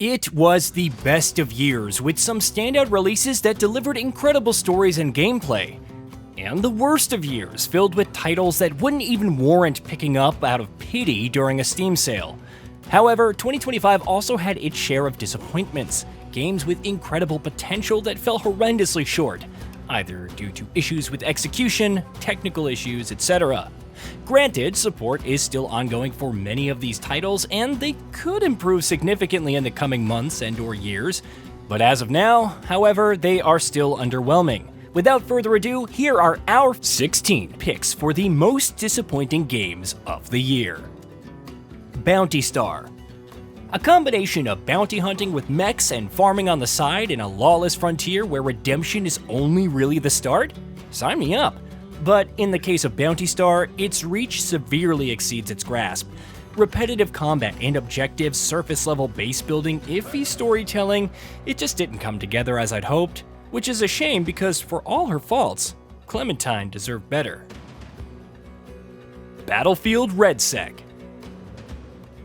It was the best of years, with some standout releases that delivered incredible stories and gameplay. And the worst of years, filled with titles that wouldn't even warrant picking up out of pity during a Steam sale. However, 2025 also had its share of disappointments, games with incredible potential that fell horrendously short, either due to issues with execution, technical issues, etc. Granted, support is still ongoing for many of these titles, and they could improve significantly in the coming months and/or years, but as of now, however, they are still underwhelming. Without further ado, here are our 16 picks for the most disappointing games of the year. Bounty Star. A combination of bounty hunting with mechs and farming on the side in a lawless frontier where redemption is only really the start? Sign me up. But in the case of Bounty Star, its reach severely exceeds its grasp. Repetitive combat and objectives, surface-level base building, iffy storytelling, it just didn't come together as I'd hoped, which is a shame because for all her faults, Clementine deserved better. Battlefield RedSec.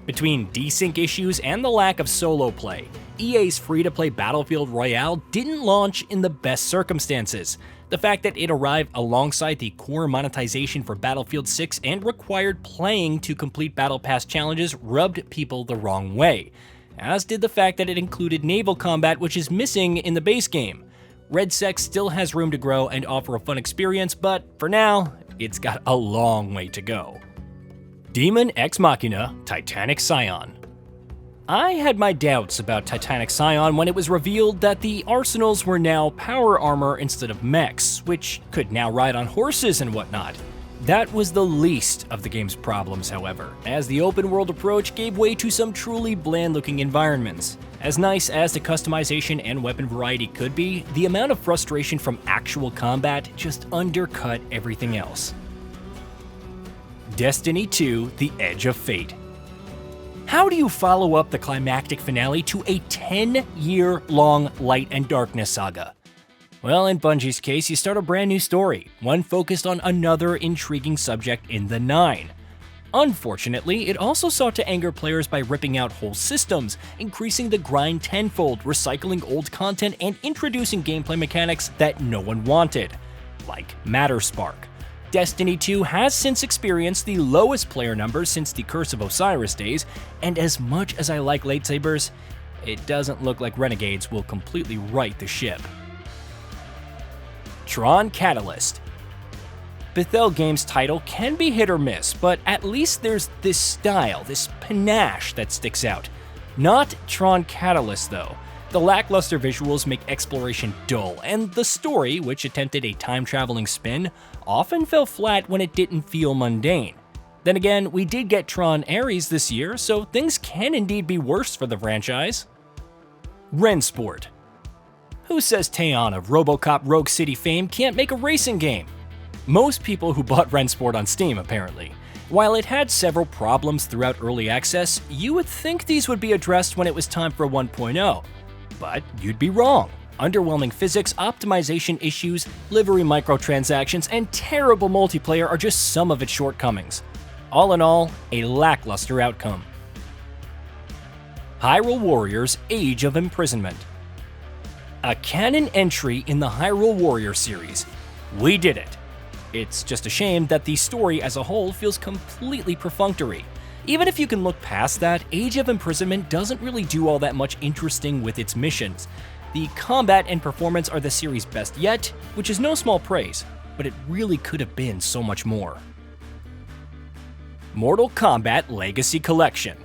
Between desync issues and the lack of solo play, EA's free-to-play Battlefield Royale didn't launch in the best circumstances. The fact that it arrived alongside the core monetization for Battlefield 6 and required playing to complete Battle Pass challenges rubbed people the wrong way, as did the fact that it included naval combat, which is missing in the base game. RedSec still has room to grow and offer a fun experience, but for now, it's got a long way to go. Demon Ex Machina Titanic Scion. I had my doubts about Titanic Scion when it was revealed that the arsenals were now power armor instead of mechs, which could now ride on horses and whatnot. That was the least of the game's problems, however, as the open world approach gave way to some truly bland-looking environments. As nice as the customization and weapon variety could be, the amount of frustration from actual combat just undercut everything else. Destiny 2: The Edge of Fate. How do you follow up the climactic finale to a 10-year-long Light and Darkness saga? Well, in Bungie's case, you start a brand new story, one focused on another intriguing subject in the Nine. Unfortunately, it also sought to anger players by ripping out whole systems, increasing the grind tenfold, recycling old content, and introducing gameplay mechanics that no one wanted, like Matter Spark. Destiny 2 has since experienced the lowest player numbers since the Curse of Osiris days, and as much as I like lightsabers, it doesn't look like Renegades will completely right the ship. Tron Catalyst. Bethel Games' title can be hit or miss, but at least there's this style, this panache that sticks out. Not Tron Catalyst though. The lackluster visuals make exploration dull, and the story, which attempted a time-traveling spin, often fell flat when it didn't feel mundane. Then again, we did get Tron Ares this year, so things can indeed be worse for the franchise. Rensport. Who says Taeon of RoboCop Rogue City fame can't make a racing game? Most people who bought Rensport on Steam, apparently. While it had several problems throughout early access, you would think these would be addressed when it was time for 1.0. But you'd be wrong. Underwhelming physics, optimization issues, livery microtransactions, and terrible multiplayer are just some of its shortcomings. All in all, a lackluster outcome. Hyrule Warriors: Age of Imprisonment. A canon entry in the Hyrule Warrior series. We did it. It's just a shame that the story as a whole feels completely perfunctory. Even if you can look past that, Age of Imprisonment doesn't really do all that much interesting with its missions. The combat and performance are the series' best yet, which is no small praise, but it really could have been so much more. Mortal Kombat Legacy Collection.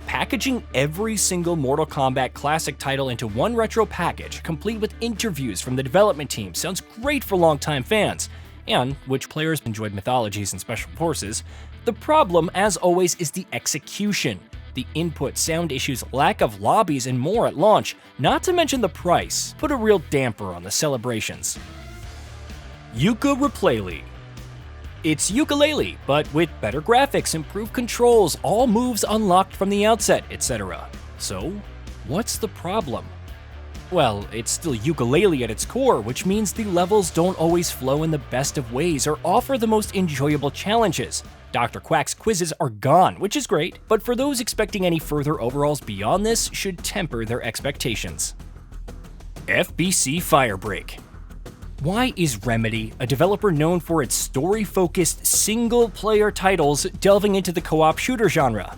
Packaging every single Mortal Kombat classic title into one retro package, complete with interviews from the development team, sounds great for longtime fans, and which players enjoyed mythologies and special forces. The problem, as always, is the execution. The input, sound issues, lack of lobbies, and more at launch, not to mention the price, put a real damper on the celebrations. Yooka-replaylee. It's Yooka-laylee, but with better graphics, improved controls, all moves unlocked from the outset, etc. So, what's the problem? Well, it's still Yooka-laylee at its core, which means the levels don't always flow in the best of ways or offer the most enjoyable challenges. Dr. Quack's quizzes are gone, which is great, but for those expecting any further overhauls beyond this should temper their expectations. FBC Firebreak. Why is Remedy, a developer known for its story-focused single-player titles, delving into the co-op shooter genre?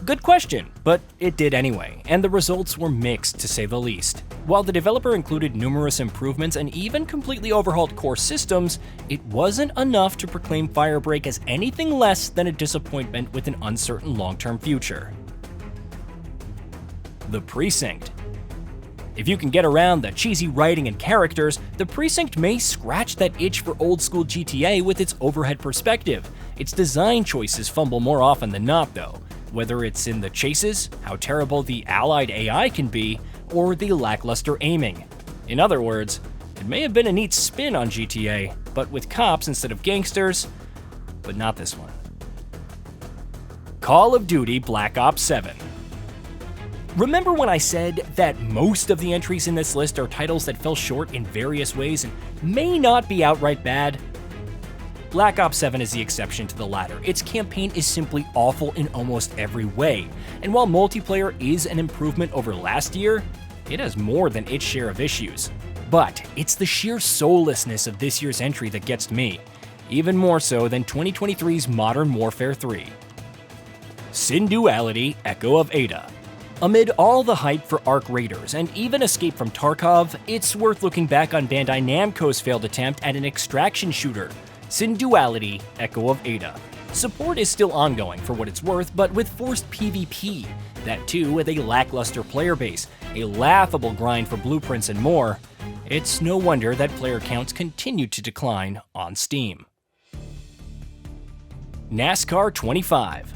Good question, but it did anyway, and the results were mixed to say the least. While the developer included numerous improvements and even completely overhauled core systems, it wasn't enough to proclaim Firebreak as anything less than a disappointment with an uncertain long-term future. The Precinct. If you can get around the cheesy writing and characters, The Precinct may scratch that itch for old-school GTA with its overhead perspective. Its design choices fumble more often than not, though. Whether it's in the chases, how terrible the allied AI can be, or the lackluster aiming. In other words, it may have been a neat spin on GTA, but with cops instead of gangsters, but not this one. Call of Duty Black Ops 7. Remember when I said that most of the entries in this list are titles that fell short in various ways and may not be outright bad? Black Ops 7 is the exception to the latter. Its campaign is simply awful in almost every way, and while multiplayer is an improvement over last year, it has more than its share of issues. But it's the sheer soullessness of this year's entry that gets to me, even more so than 2023's Modern Warfare 3. Sin Duality: Echo of Ada. Amid all the hype for Arc Raiders and even Escape from Tarkov, it's worth looking back on Bandai Namco's failed attempt at an extraction shooter, Sin Duality: Echo of Ada. Support is still ongoing for what it's worth, but with forced PvP, that too with a lackluster player base, a laughable grind for blueprints and more, it's no wonder that player counts continue to decline on Steam. NASCAR 25.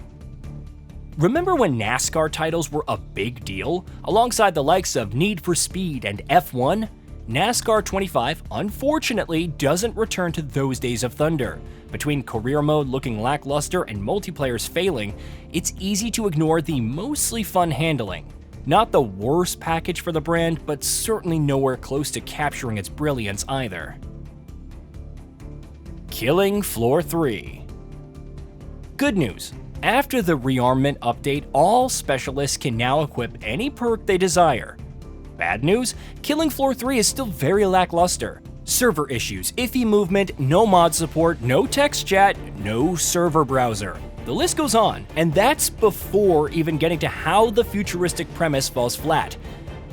Remember when NASCAR titles were a big deal? Alongside the likes of Need for Speed and F1, NASCAR 25 unfortunately doesn't return to those days of thunder. Between career mode looking lackluster and multiplayers failing, it's easy to ignore the mostly fun handling. Not the worst package for the brand, but certainly nowhere close to capturing its brilliance either. Killing Floor 3. Good news. After the rearmament update, all specialists can now equip any perk they desire. Bad news, Killing Floor 3 is still very lackluster. Server issues, iffy movement, no mod support, no text chat, no server browser. The list goes on, and that's before even getting to how the futuristic premise falls flat.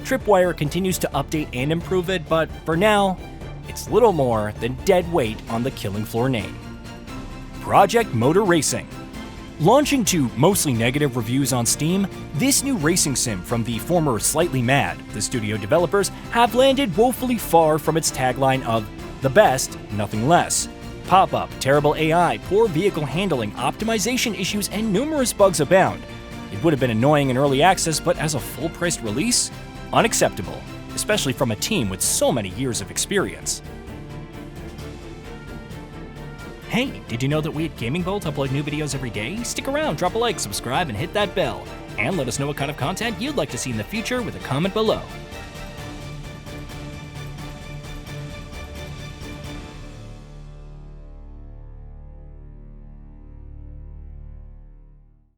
Tripwire continues to update and improve it, but for now, it's little more than dead weight on the Killing Floor name. Project Motor Racing. Launching to mostly negative reviews on Steam, this new racing sim from the former Slightly Mad, the studio developers, have landed woefully far from its tagline of the best, nothing less. Pop-up, terrible AI, poor vehicle handling, optimization issues, and numerous bugs abound. It would have been annoying in early access, but as a full-priced release? Unacceptable, especially from a team with so many years of experience. Hey, did you know that we at GamingBolt upload new videos every day? Stick around, drop a like, subscribe, and hit that bell. And let us know what kind of content you'd like to see in the future with a comment below.